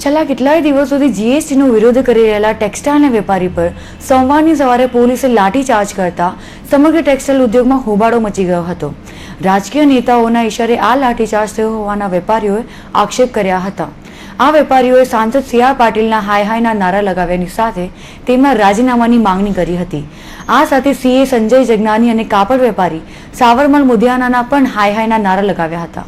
છેલ્લા કેટલાય દિવસોથી જીએસટીનો વિરોધ કરી રહેલા ટેક્સટાઇલના વેપારી પર સોમવારની સવારે પોલીસે લાઠીચાર્જ કરતા સમગ્ર ટેક્સટાઇલ ઉદ્યોગમાં હોબાળો મચી ગયો હતો। રાજકીય નેતાઓના ઇશારે આ લાઠીચાર્જ થયો હોવાના વેપારીઓએ આક્ષેપ કર્યા હતા। આ વેપારીઓએ સાંસદ સી આર પાટીલના હાય હાયના નારા લગાવ્યાની સાથે તેમના રાજીનામાની માંગણી કરી હતી। આ સાથે સીએ સંજય જગનાની અને કાપડ વેપારી સાવરમલ મુદિયાનાના પણ હાય હાયના નારા લગાવ્યા હતા।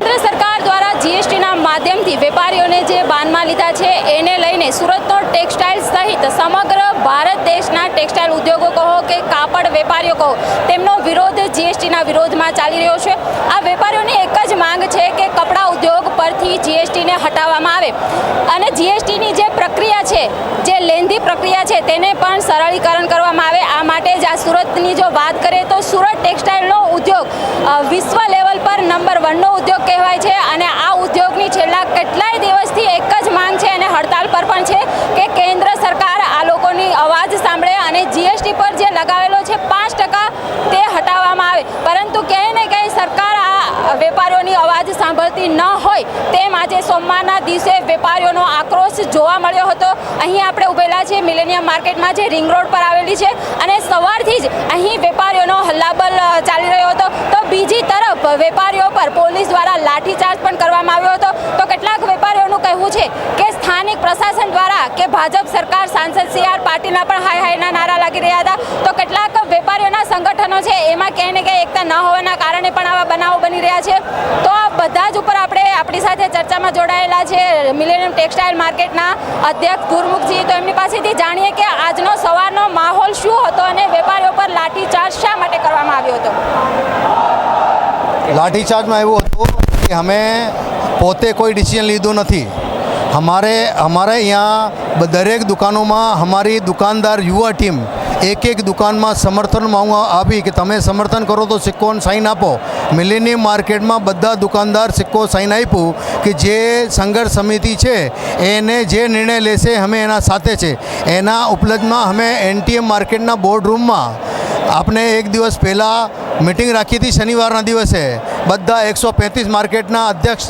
કેન્દ્ર સરકાર દ્વારા જીએસટીના માધ્યમથી વેપારીઓને જે બાનમાં લીધા છે એને લઈને સુરતનો ટેક્સટાઇલ સહિત સમગ્ર ભારત દેશના ટેક્સટાઇલ ઉદ્યોગો કહો કે કાપડ વેપારીઓ કહો તેમનો વિરોધ જીએસટીના વિરોધમાં ચાલી રહ્યો છે। આ વેપારીઓની એક જ માંગ છે કે કપડાં ઉદ્યોગ પરથી જીએસટીને હટાવવામાં આવે અને જીએસટીની જે પ્રક્રિયા છે, જે લેન્ધી પ્રક્રિયા છે તેને પણ સરળીકરણ કરવામાં આવે। આ માટે જ આ સુરતની જો વાત કરીએ તો સુરત ટેક્સટાઇલનો ઉદ્યોગ વિશ્વ લેવલ પર નંબર 1નો ઉદ્યોગ કહેવાય છે અને આ ઉદ્યોગની છેલ્લા કેટલાય દિવસથી એક જ માંગ છે અને હડતાલ પર પણ છે કે કેન્દ્ર સરકાર આ લોકોની અવાજ સાંભળે અને જીએસટી પર જે લગાવેલો છે 5% તે હટાવવામાં આવે। પરંતુ ક્યાંય ને ક્યાંય સરકાર આ વેપારીઓની અવાજ સાંભળતી ન હોય તેમ આજે સોમવારના દિવસે વેપારીઓનો આક્રોશ જોવા મળ્યો હતો। અહીં આપણે ઉભેલા છે મિલેનિયમ માર્કેટમાં, જે રિંગ રોડ પર આવેલી છે અને સવારથી જ અહીં વેપારીઓનો હલ્લાબલ ચાલી રહ્યો હતો। તો બીજી તરફ વેપારીઓ પર પોલીસ દ્વારા લાઠીચાર્જ પણ કરવામાં આવ્યો હતો। તો કેટલાક વેપારીઓનું કહેવું છે કે સ્થાનિક પ્રશાસન દ્વારા કે ભાજપ સરકાર સાંસદ સી આર પાટીલના પણ હાય હાયના નારા લાગી રહ્યા હતા। તો કેટલાક વેપારીઓના સંગઠનો છે એમાં ક્યાંય ને ક્યાંય એકતા ન હોવાના કારણે પણ આવા બનાવો બની રહ્યા છે। તો આ બધા જ ઉપર આપણે આપણી સાથે ચર્ચામાં જોડાયેલા છે મિલેનિયમ ટેક્સટાઇલ માર્કેટના અધ્યક્ષ ગુરમુખજી। તો એમની પાસેથી જાણીએ કે આજનો સવારનો માહોલ શું હતો અને વેપારીઓ પર લાઠીચાર્જ શા માટે કરવામાં આવ્યો હતો। લાઠીચાર્જમાં એવું હતું કે અમે પોતે કોઈ ડિસિઝન લીધું નથી। અમારે અહીંયા દરેક દુકાનોમાં અમારી દુકાનદાર યુવા ટીમ એક દુકાનમાં સમર્થન માંગ આપી કે તમે સમર્થન કરો તો સિક્કો સાઇન આપો। મિલેનિયમ માર્કેટમાં બધા દુકાનદાર સિક્કો સાઇન આપ્યું કે જે સંઘર્ષ સમિતિ છે એને જે નિર્ણય લેશે અમે એના સાથે છે। એના ઉપલબ્ધમાં અમે એનટીએમ માર્કેટના બોર્ડ રૂમમાં આપણે એક દિવસ પહેલાં મિટિંગ રાખી હતી। શનિવારના દિવસે બધા 135 માર્કેટના અધ્યક્ષ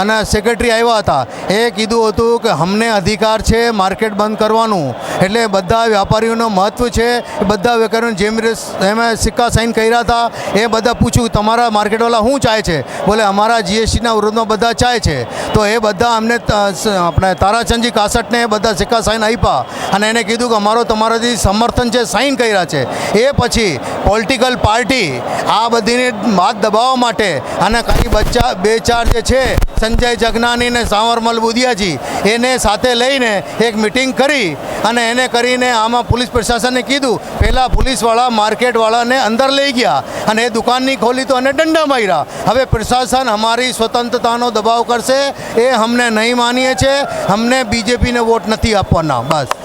અને સેક્રેટરી આવ્યા હતા। એ કીધું હતું કે અમને અધિકાર છે માર્કેટ બંધ કરવાનું, એટલે બધા વ્યાપારીઓનો મહત્ત્વ છે। બધા વેપારીઓને જેમ એમાં સિક્કા સાઇન કર્યા હતા એ બધા પૂછ્યું તમારા માર્કેટવાળા શું ચાહે છે? બોલે અમારા જીએસટીના વિરોધમાં બધા ચાહે છે। તો એ બધા અમને આપણે તારાચંદજી કાસટને બધા સિક્કા સાઇન આપ્યા અને એને કીધું કે અમારો તમારાથી સમર્થન છે, સાઇન કર્યા છે। એ પછી પોલિટિકલ પાર્ટી આ બધીને વાત દબાવવા માટે અને કંઈ બે ચાર જે છે સંજય જગનાની ને સાવરમલ મુદિયાજી એને સાથે લઈને એક મિટિંગ કરી અને એને કરીને આમાં પોલીસ પ્રશાસને કીધું, પહેલાં પોલીસવાળા માર્કેટવાળાને અંદર લઈ ગયા અને એ દુકાન નહીં ખોલી તો એને દંડા માર્યા। હવે પ્રશાસન અમારી સ્વતંત્રતાનો દબાવ કરશે એ અમને નહીં માનીએ છીએ। અમને બીજેપીને વોટ નથી આપવાના, બસ।